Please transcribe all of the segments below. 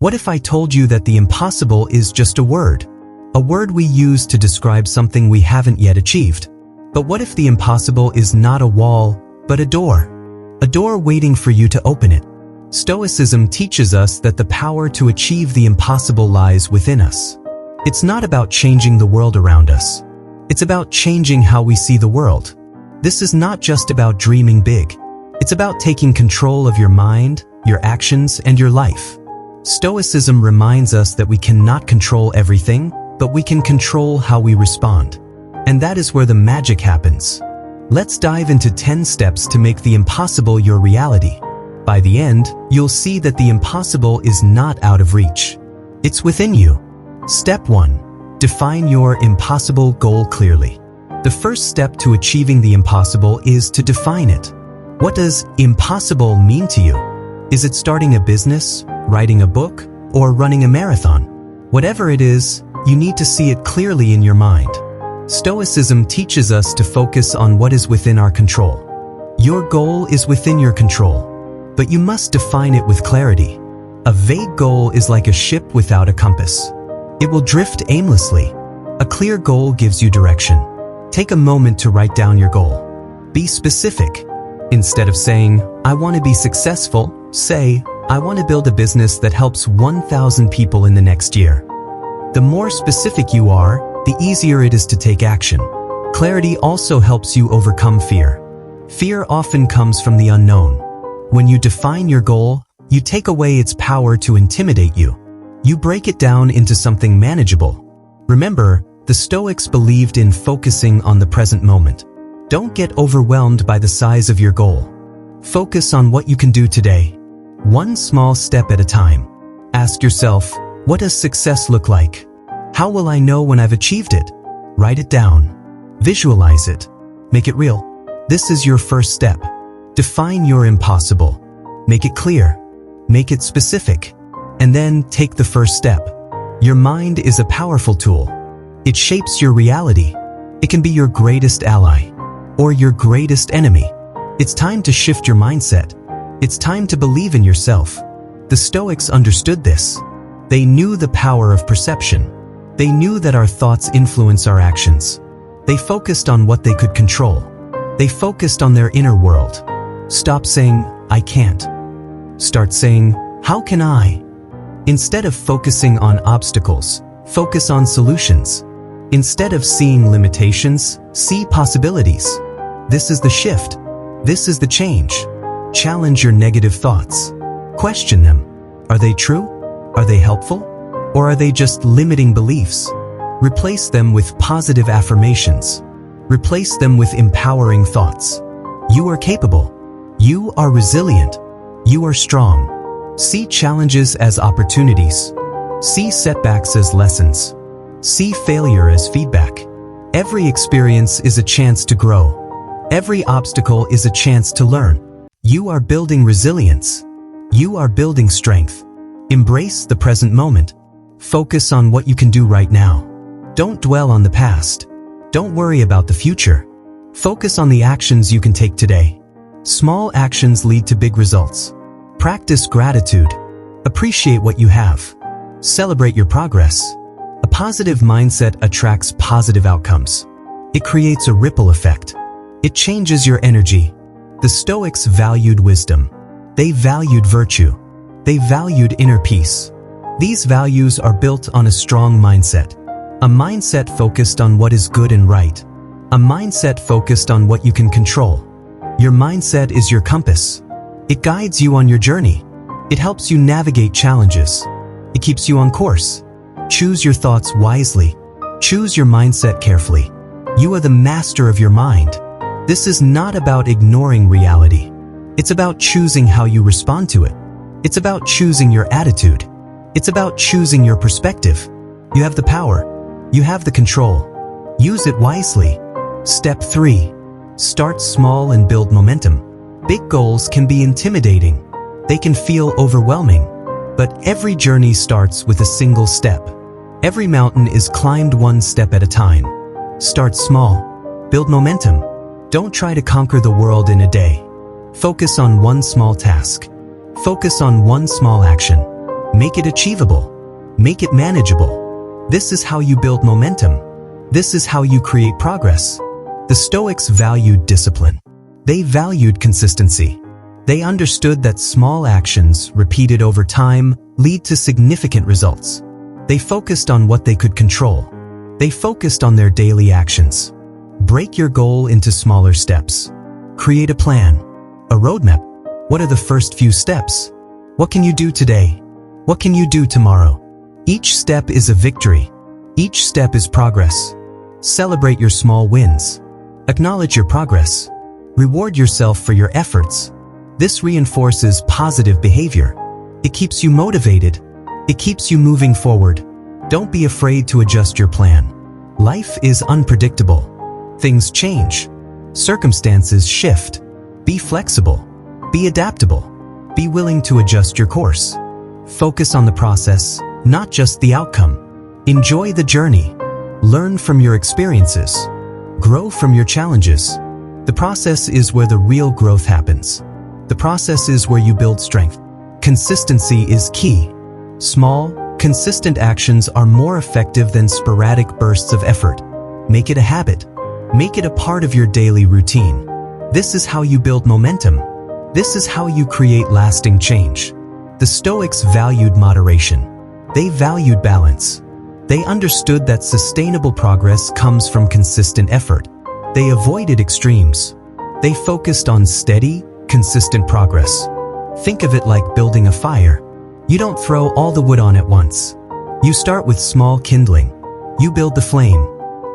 What if I told you that the impossible is just a word? A word we use to describe something we haven't yet achieved. But what if the impossible is not a wall, but a door? A door waiting for you to open it. Stoicism teaches us that the power to achieve the impossible lies within us. It's not about changing the world around us. It's about changing how we see the world. This is not just about dreaming big. It's about taking control of your mind, your actions, and your life. Stoicism reminds us that we cannot control everything, but we can control how we respond. And that is where the magic happens. Let's dive into 10 steps to make the impossible your reality. By the end, you'll see that the impossible is not out of reach. It's within you. Step 1. Define your impossible goal clearly. The first step to achieving the impossible is to define it. What does impossible mean to you? Is it starting a business, writing a book, or running a marathon? Whatever it is, you need to see it clearly in your mind. Stoicism teaches us to focus on what is within our control. Your goal is within your control, but you must define it with clarity. A vague goal is like a ship without a compass. It will drift aimlessly. A clear goal gives you direction. Take a moment to write down your goal. Be specific. Instead of saying, "I want to be successful," say, "I want to build a business that helps 1,000 people in the next year." The more specific you are, the easier it is to take action. Clarity also helps you overcome fear. Fear often comes from the unknown. When you define your goal, you take away its power to intimidate you. You break it down into something manageable. Remember, the Stoics believed in focusing on the present moment. Don't get overwhelmed by the size of your goal. Focus on what you can do today, one small step at a time. Ask yourself, what does success look like? How will I know when I've achieved it? Write it down. Visualize it. Make it real. This is your first step. Define your impossible. Make it clear. Make it specific. And then take the first step. Your mind is a powerful tool. It shapes your reality. It can be your greatest ally or your greatest enemy. It's time to shift your mindset. It's time to believe in yourself. The Stoics understood this. They knew the power of perception. They knew that our thoughts influence our actions. They focused on what they could control. They focused on their inner world. Stop saying, "I can't." Start saying, "How can I?" Instead of focusing on obstacles, focus on solutions. Instead of seeing limitations, see possibilities. This is the shift. This is the change. Challenge your negative thoughts. Question them. Are they true? Are they helpful? Or are they just limiting beliefs? Replace them with positive affirmations. Replace them with empowering thoughts. You are capable. You are resilient. You are strong. See challenges as opportunities. See setbacks as lessons. See failure as feedback. Every experience is a chance to grow. Every obstacle is a chance to learn. You are building resilience. You are building strength. Embrace the present moment. Focus on what you can do right now. Don't dwell on the past. Don't worry about the future. Focus on the actions you can take today. Small actions lead to big results. Practice gratitude. Appreciate what you have. Celebrate your progress. A positive mindset attracts positive outcomes. It creates a ripple effect. It changes your energy. The Stoics valued wisdom. They valued virtue. They valued inner peace. These values are built on a strong mindset. A mindset focused on what is good and right. A mindset focused on what you can control. Your mindset is your compass. It guides you on your journey. It helps you navigate challenges. It keeps you on course. Choose your thoughts wisely. Choose your mindset carefully. You are the master of your mind. This is not about ignoring reality. It's about choosing how you respond to it. It's about choosing your attitude. It's about choosing your perspective. You have the power. You have the control. Use it wisely. Step 3. Start small and build momentum. Big goals can be intimidating. They can feel overwhelming. But every journey starts with a single step. Every mountain is climbed one step at a time. Start small. Build momentum. Don't try to conquer the world in a day. Focus on one small task. Focus on one small action. Make it achievable. Make it manageable. This is how you build momentum. This is how you create progress. The Stoics valued discipline. They valued consistency. They understood that small actions, repeated over time, lead to significant results. They focused on what they could control. They focused on their daily actions. Break your goal into smaller steps. Create a plan, a roadmap. What are the first few steps? What can you do today? What can you do tomorrow? Each step is a victory. Each step is progress. Celebrate your small wins. Acknowledge your progress. Reward yourself for your efforts. This reinforces positive behavior. It keeps you motivated. It keeps you moving forward. Don't be afraid to adjust your plan. Life is unpredictable. Things change. Circumstances shift. Be flexible. Be adaptable. Be willing to adjust your course. Focus on the process, not just the outcome. Enjoy the journey. Learn from your experiences. Grow from your challenges. The process is where the real growth happens. The process is where you build strength. Consistency is key. Small, consistent actions are more effective than sporadic bursts of effort. Make it a habit. Make it a part of your daily routine. This is how you build momentum. This is how you create lasting change. The Stoics valued moderation. They valued balance. They understood that sustainable progress comes from consistent effort. They avoided extremes. They focused on steady, consistent progress. Think of it like building a fire. You don't throw all the wood on at once. You start with small kindling. You build the flame.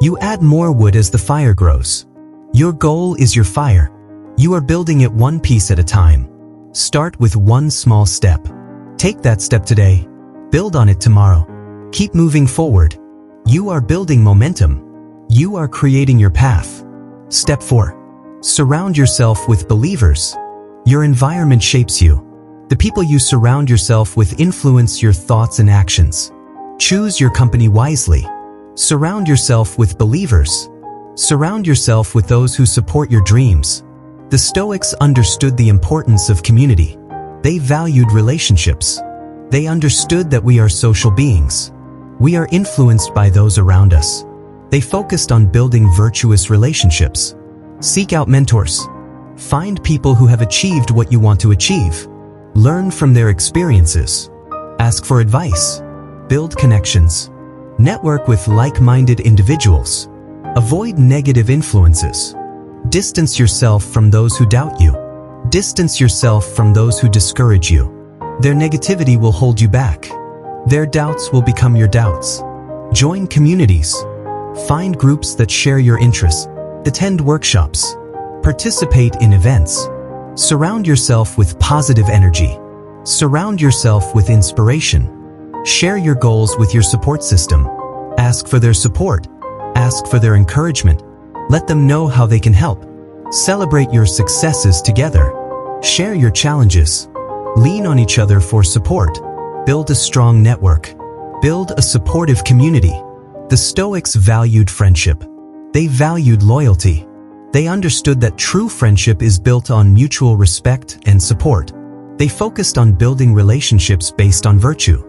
You add more wood as the fire grows. Your goal is your fire. You are building it one piece at a time. Start with one small step. Take that step today. Build on it tomorrow. Keep moving forward. You are building momentum. You are creating your path. Step 4. Surround yourself with believers. Your environment shapes you. The people you surround yourself with influence your thoughts and actions. Choose your company wisely. Surround yourself with believers. Surround yourself with those who support your dreams. The Stoics understood the importance of community. They valued relationships. They understood that we are social beings. We are influenced by those around us. They focused on building virtuous relationships. Seek out mentors. Find people who have achieved what you want to achieve. Learn from their experiences. Ask for advice. Build connections. Network with like-minded individuals. Avoid negative influences. Distance yourself from those who doubt you. Distance yourself from those who discourage you. Their negativity will hold you back. Their doubts will become your doubts. Join communities. Find groups that share your interests. Attend workshops. Participate in events. Surround yourself with positive energy. Surround yourself with inspiration. Share your goals with your support system. Ask for their support. Ask for their encouragement. Let them know how they can help. Celebrate your successes together. Share your challenges. Lean on each other for support. Build a strong network. Build a supportive community. The Stoics valued friendship. They valued loyalty. They understood that true friendship is built on mutual respect and support. They focused on building relationships based on virtue.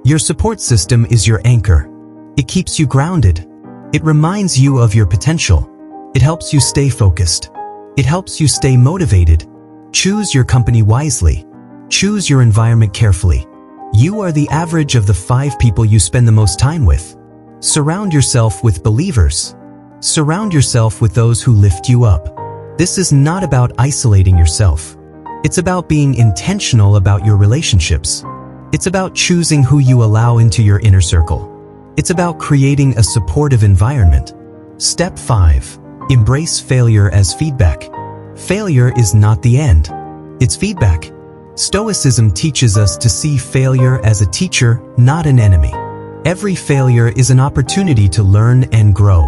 Your support system is your anchor. It keeps you grounded. It reminds you of your potential. It helps you stay focused. It helps you stay motivated. Choose your company wisely. Choose your environment carefully. You are the average of the 5 people you spend the most time with. Surround yourself with believers. Surround yourself with those who lift you up. This is not about isolating yourself. It's about being intentional about your relationships. It's about choosing who you allow into your inner circle. It's about creating a supportive environment. Step 5. Embrace failure as feedback. Failure is not the end. It's feedback. Stoicism teaches us to see failure as a teacher, not an enemy. Every failure is an opportunity to learn and grow.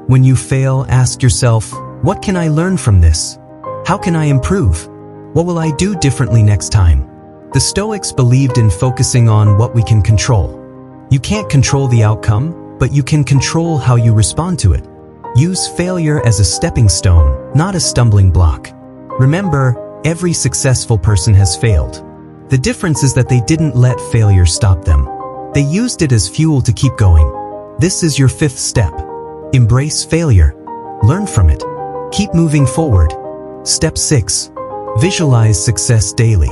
When you fail, ask yourself, what can I learn from this? How can I improve? What will I do differently next time? The Stoics believed in focusing on what we can control. You can't control the outcome, but you can control how you respond to it. Use failure as a stepping stone, not a stumbling block. Remember, every successful person has failed. The difference is that they didn't let failure stop them. They used it as fuel to keep going. This is your fifth step. Embrace failure. Learn from it. Keep moving forward. Step 6. Visualize success daily.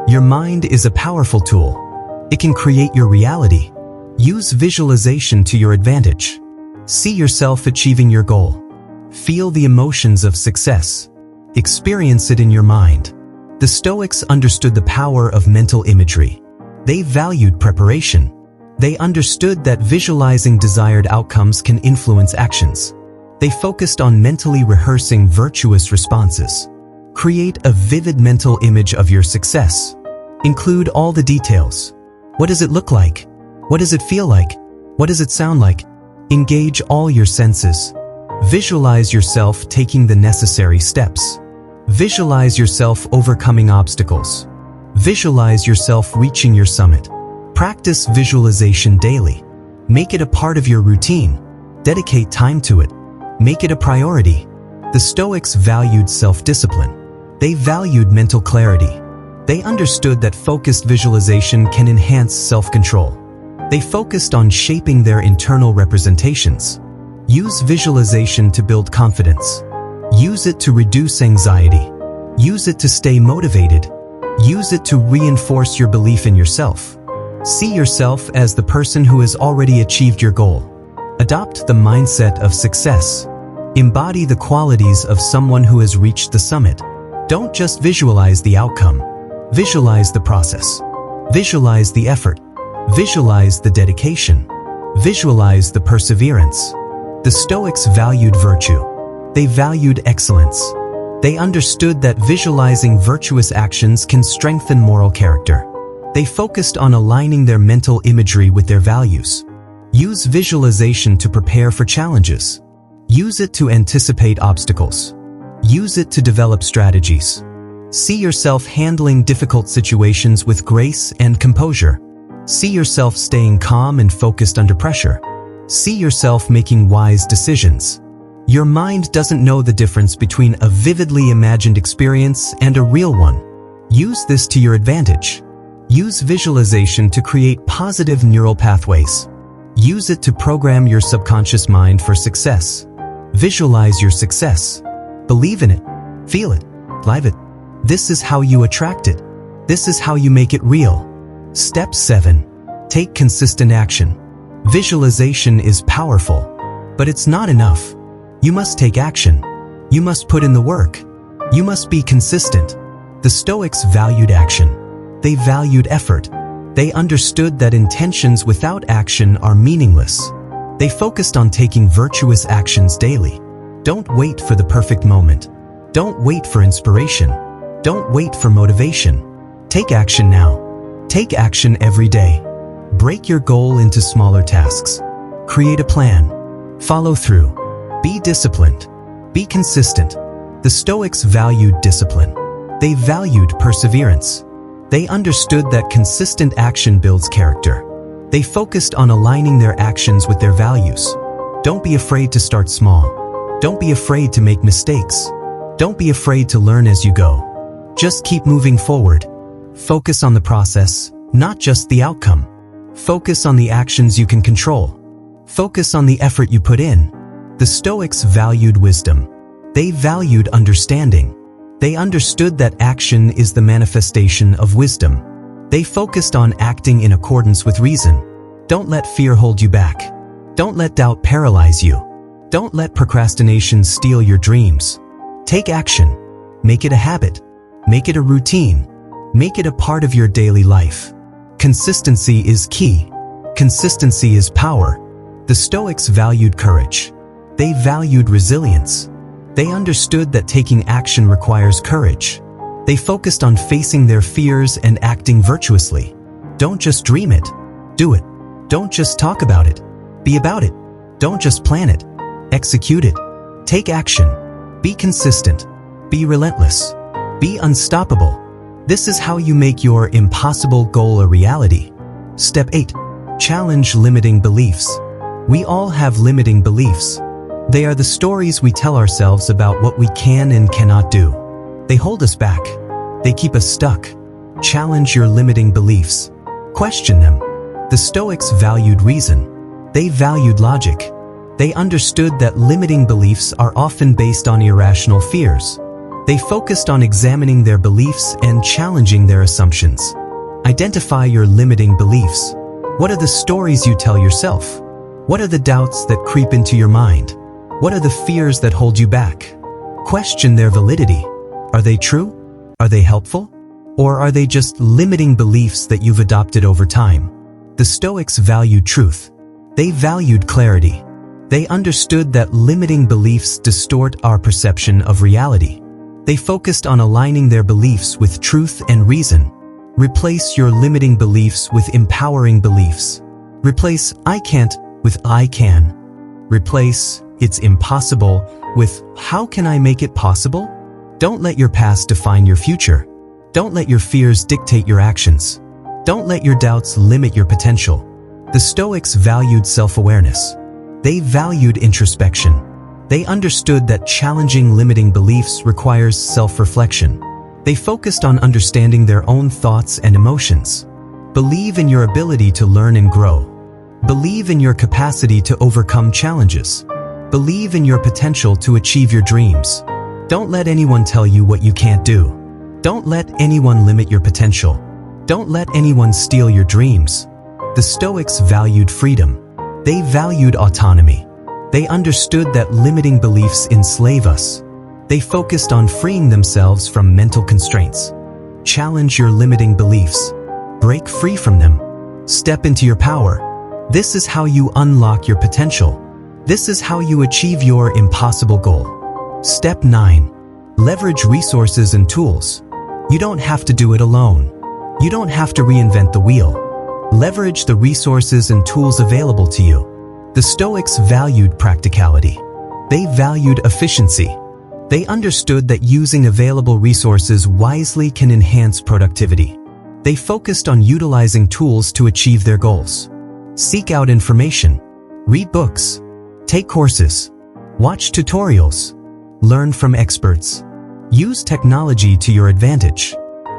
Your mind is a powerful tool. It can create your reality. Use visualization to your advantage. See yourself achieving your goal. Feel the emotions of success. Experience it in your mind. The Stoics understood the power of mental imagery. They valued preparation. They understood that visualizing desired outcomes can influence actions. They focused on mentally rehearsing virtuous responses. Create a vivid mental image of your success. Include all the details. What does it look like? What does it feel like? What does it sound like? Engage all your senses. Visualize yourself taking the necessary steps. Visualize yourself overcoming obstacles. Visualize yourself reaching your summit. Practice visualization daily. Make it a part of your routine. Dedicate time to it. Make it a priority. The Stoics valued self-discipline. They valued mental clarity. They understood that focused visualization can enhance self-control. They focused on shaping their internal representations. Use visualization to build confidence. Use it to reduce anxiety. Use it to stay motivated. Use it to reinforce your belief in yourself. See yourself as the person who has already achieved your goal. Adopt the mindset of success. Embody the qualities of someone who has reached the summit. Don't just visualize the outcome. Visualize the process. Visualize the effort. Visualize the dedication. Visualize the perseverance. The Stoics valued virtue. They valued excellence. They understood that visualizing virtuous actions can strengthen moral character. They focused on aligning their mental imagery with their values. Use visualization to prepare for challenges. Use it to anticipate obstacles. Use it to develop strategies. See yourself handling difficult situations with grace and composure. See yourself staying calm and focused under pressure. See yourself making wise decisions. Your mind doesn't know the difference between a vividly imagined experience and a real one. Use this to your advantage. Use visualization to create positive neural pathways. Use it to program your subconscious mind for success. Visualize your success. Believe in it. Feel it. Live it. This is how you attract it. This is how you make it real. Step 7. Take consistent action. Visualization is powerful, but it's not enough. You must take action. You must put in the work. You must be consistent. The Stoics valued action. They valued effort. They understood that intentions without action are meaningless. They focused on taking virtuous actions daily. Don't wait for the perfect moment. Don't wait for inspiration. Don't wait for motivation. Take action now. Take action every day. Break your goal into smaller tasks. Create a plan. Follow through. Be disciplined. Be consistent. The Stoics valued discipline. They valued perseverance. They understood that consistent action builds character. They focused on aligning their actions with their values. Don't be afraid to start small. Don't be afraid to make mistakes. Don't be afraid to learn as you go. Just keep moving forward. Focus on the process, not just the outcome. Focus on the actions you can control. Focus on the effort you put in. The Stoics valued wisdom. They valued understanding. They understood that action is the manifestation of wisdom. They focused on acting in accordance with reason. Don't let fear hold you back. Don't let doubt paralyze you. Don't let procrastination steal your dreams. Take action. Make it a habit. Make it a routine. Make it a part of your daily life. Consistency is key. Consistency is power. The Stoics valued courage. They valued resilience. They understood that taking action requires courage. They focused on facing their fears and acting virtuously. Don't just dream it. Do it. Don't just talk about it. Be about it. Don't just plan it. Execute it. Take action. Be consistent. Be relentless. Be unstoppable. This is how you make your impossible goal a reality. Step 8. Challenge limiting beliefs. We all have limiting beliefs. They are the stories we tell ourselves about what we can and cannot do. They hold us back. They keep us stuck. Challenge your limiting beliefs. Question them. The Stoics valued reason. They valued logic. They understood that limiting beliefs are often based on irrational fears. They focused on examining their beliefs and challenging their assumptions. Identify your limiting beliefs. What are the stories you tell yourself? What are the doubts that creep into your mind? What are the fears that hold you back? Question their validity. Are they true? Are they helpful? Or are they just limiting beliefs that you've adopted over time? The Stoics valued truth. They valued clarity. They understood that limiting beliefs distort our perception of reality. They focused on aligning their beliefs with truth and reason. Replace your limiting beliefs with empowering beliefs. Replace "I can't" with "I can." Replace "it's impossible" with "how can I make it possible?" Don't let your past define your future. Don't let your fears dictate your actions. Don't let your doubts limit your potential. The Stoics valued self-awareness. They valued introspection. They understood that challenging limiting beliefs requires self-reflection. They focused on understanding their own thoughts and emotions. Believe in your ability to learn and grow. Believe in your capacity to overcome challenges. Believe in your potential to achieve your dreams. Don't let anyone tell you what you can't do. Don't let anyone limit your potential. Don't let anyone steal your dreams. The Stoics valued freedom. They valued autonomy. They understood that limiting beliefs enslave us. They focused on freeing themselves from mental constraints. Challenge your limiting beliefs. Break free from them. Step into your power. This is how you unlock your potential. This is how you achieve your impossible goal. Step 9. Leverage resources and tools. You don't have to do it alone. You don't have to reinvent the wheel. Leverage the resources and tools available to you. The Stoics valued practicality. They valued efficiency. They understood that using available resources wisely can enhance productivity. They focused on utilizing tools to achieve their goals. Seek out information. Read books. Take courses. Watch tutorials. Learn from experts. Use technology to your advantage.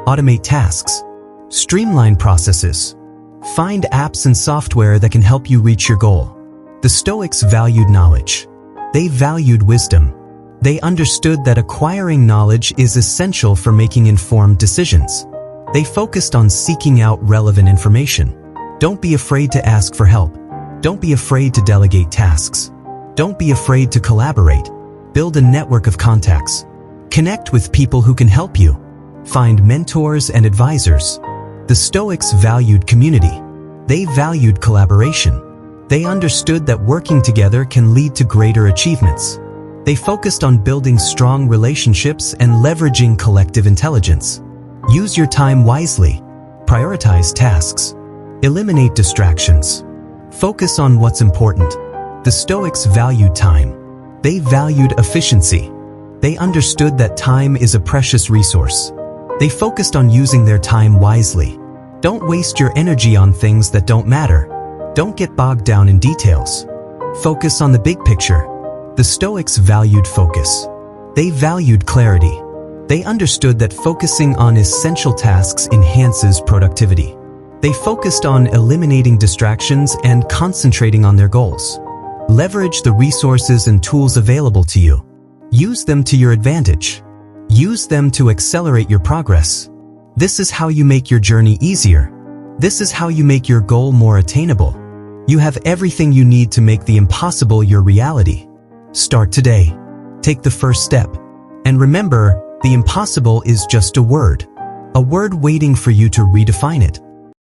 Automate tasks. Streamline processes. Find apps and software that can help you reach your goal. The Stoics valued knowledge. They valued wisdom. They understood that acquiring knowledge is essential for making informed decisions. They focused on seeking out relevant information. Don't be afraid to ask for help. Don't be afraid to delegate tasks. Don't be afraid to collaborate. Build a network of contacts. Connect with people who can help you. Find mentors and advisors. The Stoics valued community. They valued collaboration. They understood that working together can lead to greater achievements. They focused on building strong relationships and leveraging collective intelligence. Use your time wisely. Prioritize tasks. Eliminate distractions. Focus on what's important. The Stoics valued time. They valued efficiency. They understood that time is a precious resource. They focused on using their time wisely. Don't waste your energy on things that don't matter. Don't get bogged down in details. Focus on the big picture. The Stoics valued focus. They valued clarity. They understood that focusing on essential tasks enhances productivity. They focused on eliminating distractions and concentrating on their goals. Leverage the resources and tools available to you. Use them to your advantage. Use them to accelerate your progress. This is how you make your journey easier. This is how you make your goal more attainable. You have everything you need to make the impossible your reality. Start today. Take the first step. And remember, the impossible is just a word waiting for you to redefine it.